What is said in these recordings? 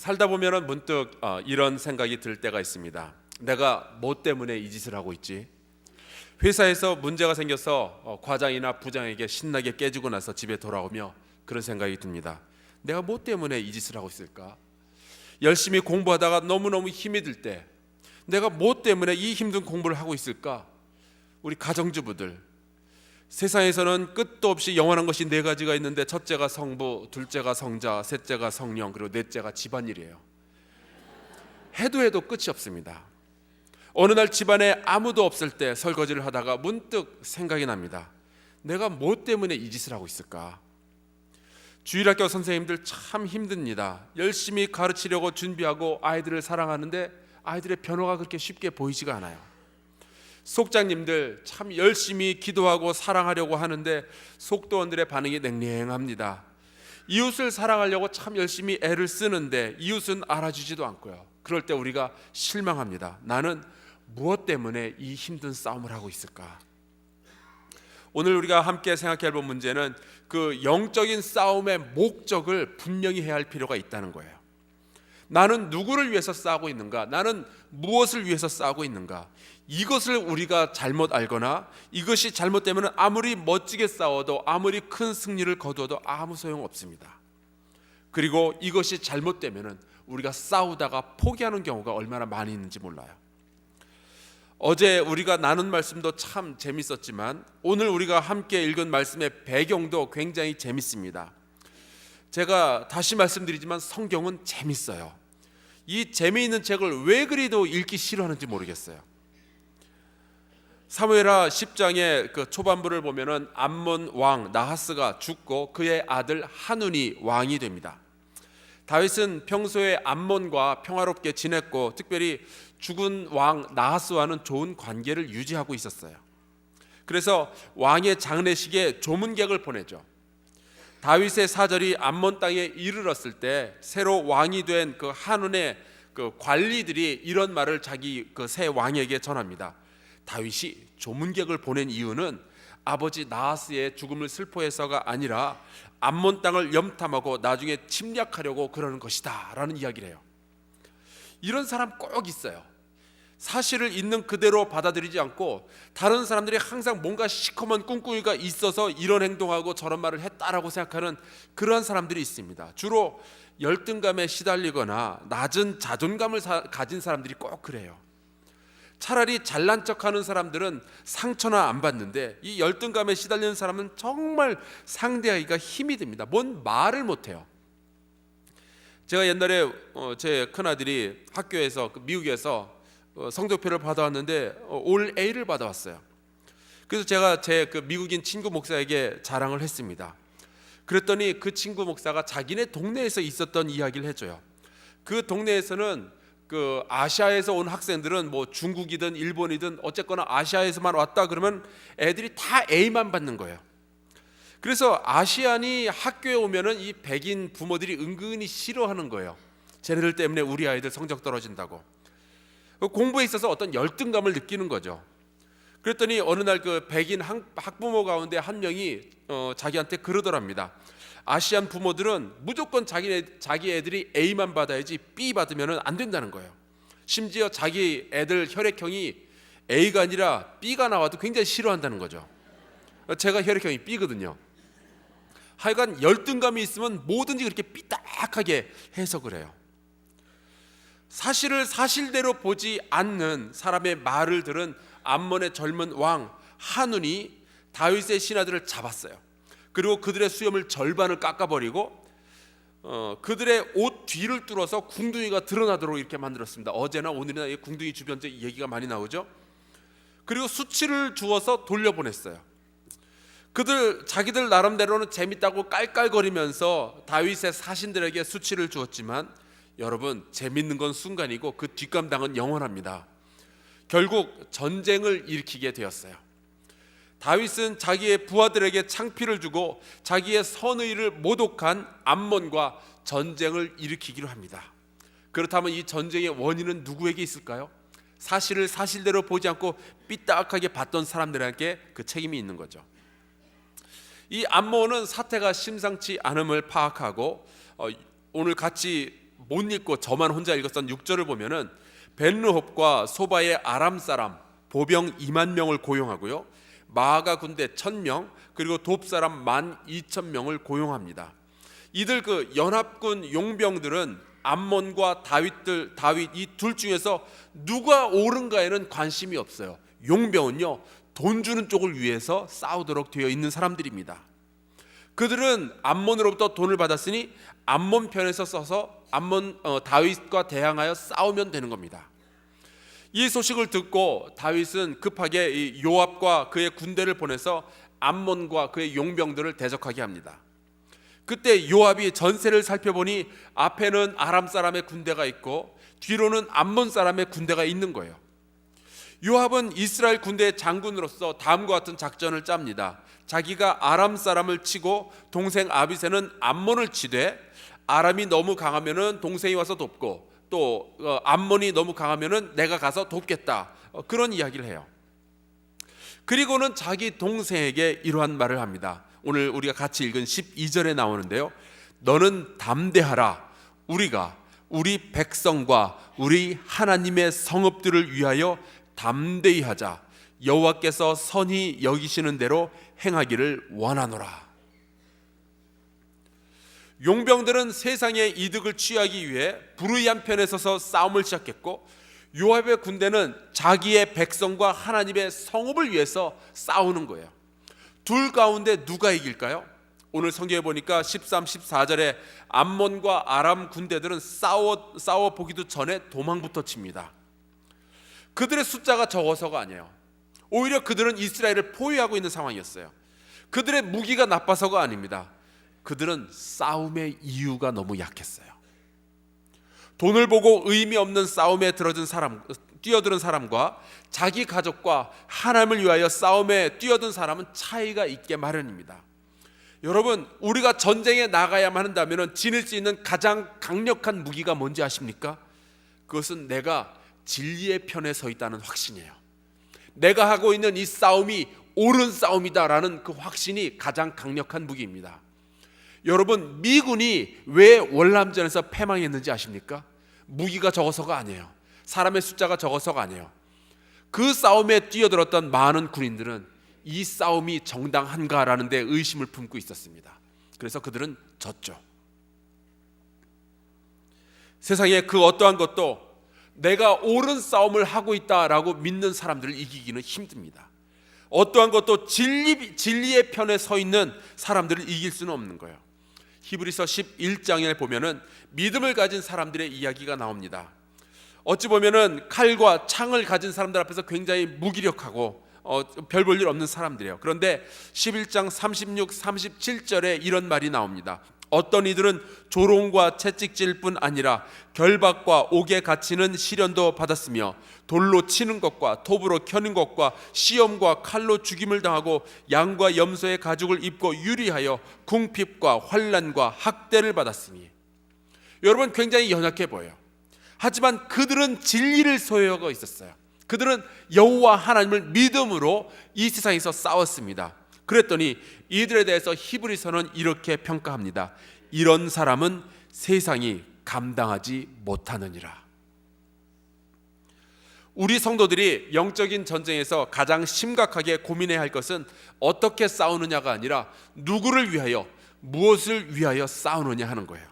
살다 보면은 문득 이런 생각이 들 때가 있습니다. 내가 뭐 때문에 이 짓을 하고 있지? 회사에서 문제가 생겨서 과장이나 부장에게 신나게 깨지고 나서 집에 돌아오며 그런 생각이 듭니다. 내가 뭐 때문에 이 짓을 하고 있을까? 열심히 공부하다가 너무너무 힘이 들 때 내가 뭐 때문에 이 힘든 공부를 하고 있을까? 우리 가정주부들, 세상에서는 끝도 없이 영원한 것이 네 가지가 있는데 첫째가 성부, 둘째가 성자, 셋째가 성령, 그리고 넷째가 집안일이에요. 해도 끝이 없습니다. 어느 날 집안에 아무도 없을 때 설거지를 하다가 문득 생각이 납니다. 내가 뭐 때문에 이 짓을 하고 있을까? 주일학교 선생님들 참 힘듭니다. 열심히 가르치려고 준비하고 아이들을 사랑하는데 아이들의 변화가 그렇게 쉽게 보이지가 않아요. 속장님들 참 열심히 기도하고 사랑하려고 하는데 속도원들의 반응이 냉랭합니다. 이웃을 사랑하려고 참 열심히 애를 쓰는데 이웃은 알아주지도 않고요. 그럴 때 우리가 실망합니다. 나는 무엇 때문에 이 힘든 싸움을 하고 있을까? 오늘 우리가 함께 생각해 볼 문제는 그 영적인 싸움의 목적을 분명히 해야 할 필요가 있다는 거예요. 나는 누구를 위해서 싸우고 있는가? 나는 무엇을 위해서 싸우고 있는가? 이것을 우리가 잘못 알거나 이것이 잘못되면 아무리 멋지게 싸워도 아무리 큰 승리를 거두어도 아무 소용없습니다. 그리고 이것이 잘못되면 우리가 싸우다가 포기하는 경우가 얼마나 많이 있는지 몰라요. 어제 우리가 나눈 말씀도 참 재밌었지만 오늘 우리가 함께 읽은 말씀의 배경도 굉장히 재밌습니다. 제가 다시 말씀드리지만 성경은 재밌어요. 이 재미있는 책을 왜 그리도 읽기 싫어하는지 모르겠어요. 사무엘하 10장의 그 초반부를 보면은 암몬 왕 나하스가 죽고 그의 아들 하눈이 왕이 됩니다. 다윗은 평소에 암몬과 평화롭게 지냈고 특별히 죽은 왕 나하스와는 좋은 관계를 유지하고 있었어요. 그래서 왕의 장례식에 조문객을 보내죠. 다윗의 사절이 암몬 땅에 이르렀을 때 새로 왕이 된 그 하눈의 그 관리들이 이런 말을 자기 그 새 왕에게 전합니다. 다윗이 조문객을 보낸 이유는 아버지 나하스의 죽음을 슬퍼해서가 아니라 암몬 땅을 염탐하고 나중에 침략하려고 그러는 것이다 라는 이야기를 해요. 이런 사람 꼭 있어요. 사실을 있는 그대로 받아들이지 않고 다른 사람들이 항상 뭔가 시커먼 꿍꿍이가 있어서 이런 행동하고 저런 말을 했다라고 생각하는 그러한 사람들이 있습니다. 주로 열등감에 시달리거나 낮은 자존감을 가진 사람들이 꼭 그래요. 차라리 잘난 척하는 사람들은 상처나 안 받는데 이 열등감에 시달리는 사람은 정말 상대하기가 힘이 듭니다. 뭔 말을 못해요. 제가 옛날에 제 큰아들이 학교에서 미국에서 성적표를 받아왔는데 올 A를 받아왔어요. 그래서 제가 제 그 미국인 친구 목사에게 자랑을 했습니다. 그랬더니 그 친구 목사가 자기네 동네에서 있었던 이야기를 해줘요. 그 동네에서는 그 아시아에서 온 학생들은 뭐 중국이든 일본이든 어쨌거나 아시아에서만 왔다 그러면 애들이 다 A만 받는 거예요. 그래서 아시안이 학교에 오면은 이 백인 부모들이 은근히 싫어하는 거예요. 쟤네들 때문에 우리 아이들 성적 떨어진다고. 공부에 있어서 어떤 열등감을 느끼는 거죠. 그랬더니 어느 날 그 백인 학부모 가운데 한 명이 자기한테 그러더랍니다. 아시안 부모들은 무조건 자기 애들이 A만 받아야지 B 받으면 안 된다는 거예요. 심지어 자기 애들 혈액형이 A가 아니라 B가 나와도 굉장히 싫어한다는 거죠. 제가 혈액형이 B거든요. 하여간 열등감이 있으면 뭐든지 그렇게 삐딱하게 해석을 해요. 사실을 사실대로 보지 않는 사람의 말을 들은 암몬의 젊은 왕 하눈이 다윗의 신하들을 잡았어요. 그리고 그들의 수염을 절반을 깎아버리고 그들의 옷 뒤를 뚫어서 궁둥이가 드러나도록 이렇게 만들었습니다. 어제나 오늘이나 이 궁둥이 주변 얘기가 많이 나오죠. 그리고 수치를 주어서 돌려보냈어요. 자기들 나름대로는 재밌다고 깔깔거리면서 다윗의 사신들에게 수치를 주었지만 여러분, 재밌는 건 순간이고 그 뒷감당은 영원합니다. 결국 전쟁을 일으키게 되었어요. 다윗은 자기의 부하들에게 창피를 주고 자기의 선의를 모독한 암몬과 전쟁을 일으키기로 합니다. 그렇다면 이 전쟁의 원인은 누구에게 있을까요? 사실을 사실대로 보지 않고 삐딱하게 봤던 사람들에게 그 책임이 있는 거죠. 이 암몬은 사태가 심상치 않음을 파악하고 오늘 같이 못 읽고 저만 혼자 읽었던 6절을 보면은 벤르홉과 소바의 아람 사람 보병 2만 명을 고용하고요, 마가 군대 1,000명, 그리고 돕 사람 12,000명을 고용합니다. 이들 그 연합군 용병들은 암몬과 다윗 이 둘 중에서 누가 옳은가에는 관심이 없어요. 용병은요, 돈 주는 쪽을 위해서 싸우도록 되어 있는 사람들입니다. 그들은 암몬으로부터 돈을 받았으니 암몬 편에서 써서 다윗과 대항하여 싸우면 되는 겁니다. 이 소식을 듣고 다윗은 급하게 이 요압과 그의 군대를 보내서 암몬과 그의 용병들을 대적하게 합니다. 그때 요압이 전세를 살펴보니 앞에는 아람 사람의 군대가 있고 뒤로는 암몬 사람의 군대가 있는 거예요. 요압은 이스라엘 군대의 장군으로서 다음과 같은 작전을 짭니다. 자기가 아람 사람을 치고 동생 아비새는 암몬을 치되, 아람이 너무 강하면은 동생이 와서 돕고 또 암몬이 너무 강하면은 내가 가서 돕겠다, 그런 이야기를 해요. 그리고는 자기 동생에게 이러한 말을 합니다. 오늘 우리가 같이 읽은 12절에 나오는데요, 너는 담대하라. 우리가 우리 백성과 우리 하나님의 성읍들을 위하여 담대히 하자. 여호와께서 선히 여기시는 대로 행하기를 원하노라. 용병들은 세상의 이득을 취하기 위해 불의한 편에 서서 싸움을 시작했고, 요압의 군대는 자기의 백성과 하나님의 성읍을 위해서 싸우는 거예요. 둘 가운데 누가 이길까요? 오늘 성경에 보니까 13, 14절에 암몬과 아람 군대들은 싸워 보기도 전에 도망부터 칩니다. 그들의 숫자가 적어서가 아니에요. 오히려 그들은 이스라엘을 포위하고 있는 상황이었어요. 그들의 무기가 나빠서가 아닙니다. 그들은 싸움의 이유가 너무 약했어요. 돈을 보고 의미 없는 싸움에 뛰어드는 사람과 자기 가족과 하나님을 위하여 싸움에 뛰어든 사람은 차이가 있게 마련입니다. 여러분, 우리가 전쟁에 나가야만 한다면 지닐 수 있는 가장 강력한 무기가 뭔지 아십니까? 그것은 내가 진리의 편에 서 있다는 확신이에요. 내가 하고 있는 이 싸움이 옳은 싸움이다라는 그 확신이 가장 강력한 무기입니다. 여러분, 미군이 왜 월남전에서 패망했는지 아십니까? 무기가 적어서가 아니에요. 사람의 숫자가 적어서가 아니에요. 그 싸움에 뛰어들었던 많은 군인들은 이 싸움이 정당한가라는 데 의심을 품고 있었습니다. 그래서 그들은 졌죠. 세상에 그 어떠한 것도 내가 옳은 싸움을 하고 있다라고 믿는 사람들을 이기기는 힘듭니다. 어떠한 것도 진리의 편에 서 있는 사람들을 이길 수는 없는 거예요. 히브리서 11장에 보면은 믿음을 가진 사람들의 이야기가 나옵니다. 어찌 보면은 칼과 창을 가진 사람들 앞에서 굉장히 무기력하고 별 볼 일 없는 사람들이에요. 그런데 11장 36, 37절에 이런 말이 나옵니다. 어떤 이들은 조롱과 채찍질 뿐 아니라 결박과 옥에 갇히는 시련도 받았으며 돌로 치는 것과 톱으로 켜는 것과 시험과 칼로 죽임을 당하고 양과 염소의 가죽을 입고 유리하여 궁핍과 환난과 학대를 받았으니. 여러분, 굉장히 연약해 보여요. 하지만 그들은 진리를 소유하고 있었어요. 그들은 여호와 하나님을 믿음으로 이 세상에서 싸웠습니다. 그랬더니 이들에 대해서 히브리서는 이렇게 평가합니다. 이런 사람은 세상이 감당하지 못하느니라. 우리 성도들이 영적인 전쟁에서 가장 심각하게 고민해야 할 것은 어떻게 싸우느냐가 아니라 누구를 위하여, 무엇을 위하여 싸우느냐 하는 거예요.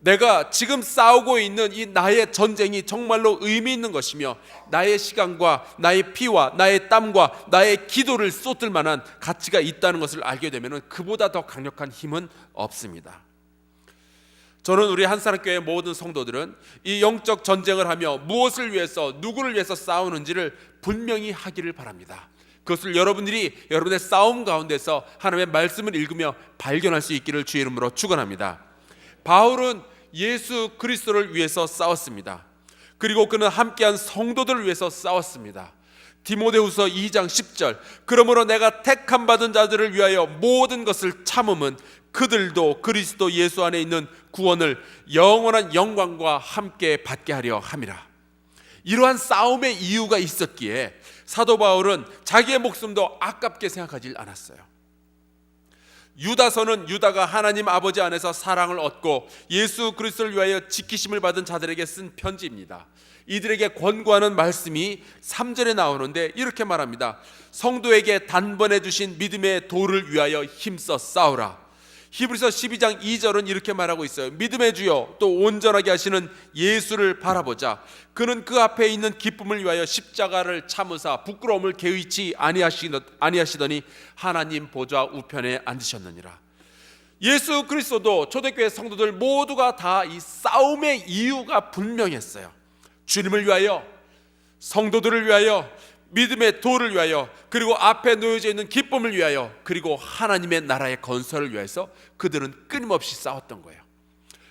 내가 지금 싸우고 있는 이 나의 전쟁이 정말로 의미 있는 것이며 나의 시간과 나의 피와 나의 땀과 나의 기도를 쏟을 만한 가치가 있다는 것을 알게 되면 그보다 더 강력한 힘은 없습니다. 저는 우리 한사람교회 모든 성도들은 이 영적 전쟁을 하며 무엇을 위해서, 누구를 위해서 싸우는지를 분명히 하기를 바랍니다. 그것을 여러분들이 여러분의 싸움 가운데서 하나님의 말씀을 읽으며 발견할 수 있기를 주의 이름으로 축원합니다. 바울은 예수 그리스도를 위해서 싸웠습니다. 그리고 그는 함께한 성도들을 위해서 싸웠습니다. 디모데후서 2장 10절, 그러므로 내가 택함 받은 자들을 위하여 모든 것을 참음은 그들도 그리스도 예수 안에 있는 구원을 영원한 영광과 함께 받게 하려 함이라. 이러한 싸움의 이유가 있었기에 사도 바울은 자기의 목숨도 아깝게 생각하지 않았어요. 유다서는 유다가 하나님 아버지 안에서 사랑을 얻고 예수 그리스도를 위하여 지키심을 받은 자들에게 쓴 편지입니다. 이들에게 권고하는 말씀이 3절에 나오는데 이렇게 말합니다. 성도에게 단번에 주신 믿음의 도를 위하여 힘써 싸우라. 히브리서 12장 2절은 이렇게 말하고 있어요. 믿음의 주여 또 온전하게 하시는 예수를 바라보자. 그는 그 앞에 있는 기쁨을 위하여 십자가를 참으사 부끄러움을 개의치 아니하시더니 하나님 보좌 우편에 앉으셨느니라. 예수 그리스도도 초대교회 성도들 모두가 다 이 싸움의 이유가 분명했어요. 주님을 위하여, 성도들을 위하여, 믿음의 도를 위하여, 그리고 앞에 놓여져 있는 기쁨을 위하여, 그리고 하나님의 나라의 건설을 위해서 그들은 끊임없이 싸웠던 거예요.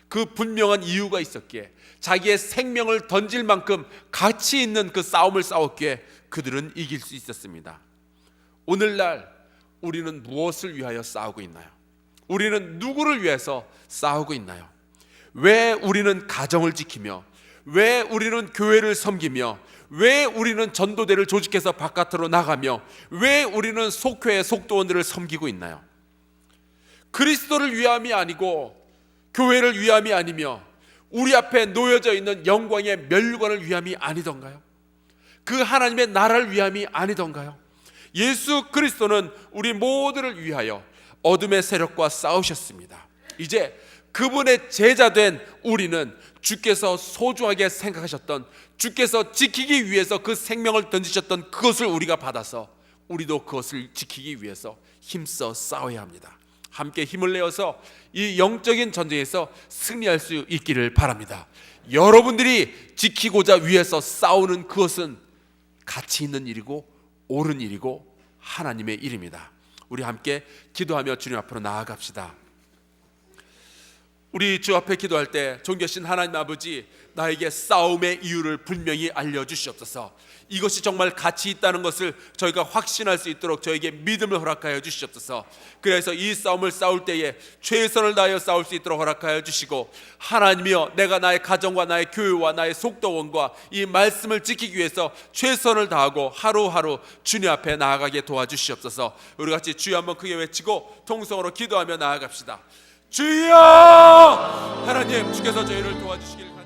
그 분명한 이유가 있었기에, 자기의 생명을 던질 만큼 가치 있는 그 싸움을 싸웠기에 그들은 이길 수 있었습니다. 오늘날 우리는 무엇을 위하여 싸우고 있나요? 우리는 누구를 위해서 싸우고 있나요? 왜 우리는 가정을 지키며, 왜 우리는 교회를 섬기며, 왜 우리는 전도대를 조직해서 바깥으로 나가며, 왜 우리는 속회의 속도원들을 섬기고 있나요? 그리스도를 위함이 아니고 교회를 위함이 아니며 우리 앞에 놓여져 있는 영광의 멸관을 위함이 아니던가요? 그 하나님의 나라를 위함이 아니던가요? 예수 그리스도는 우리 모두를 위하여 어둠의 세력과 싸우셨습니다. 이제 그분의 제자된 우리는 주께서 소중하게 생각하셨던, 주께서 지키기 위해서 그 생명을 던지셨던 그것을 우리가 받아서 우리도 그것을 지키기 위해서 힘써 싸워야 합니다. 함께 힘을 내어서 이 영적인 전쟁에서 승리할 수 있기를 바랍니다. 여러분들이 지키고자 위해서 싸우는 그것은 가치 있는 일이고 옳은 일이고 하나님의 일입니다. 우리 함께 기도하며 주님 앞으로 나아갑시다. 우리 주 앞에 기도할 때 존귀하신 하나님 아버지, 나에게 싸움의 이유를 분명히 알려주시옵소서. 이것이 정말 가치 있다는 것을 저희가 확신할 수 있도록 저에게 믿음을 허락하여 주시옵소서. 그래서 이 싸움을 싸울 때에 최선을 다하여 싸울 수 있도록 허락하여 주시고, 하나님이여, 내가 나의 가정과 나의 교회와 나의 속도원과 이 말씀을 지키기 위해서 최선을 다하고 하루하루 주님 앞에 나아가게 도와주시옵소서. 우리 같이 주여 한번 크게 외치고 통성으로 기도하며 나아갑시다. 주여! 하나님, 주께서 저희를 도와주시길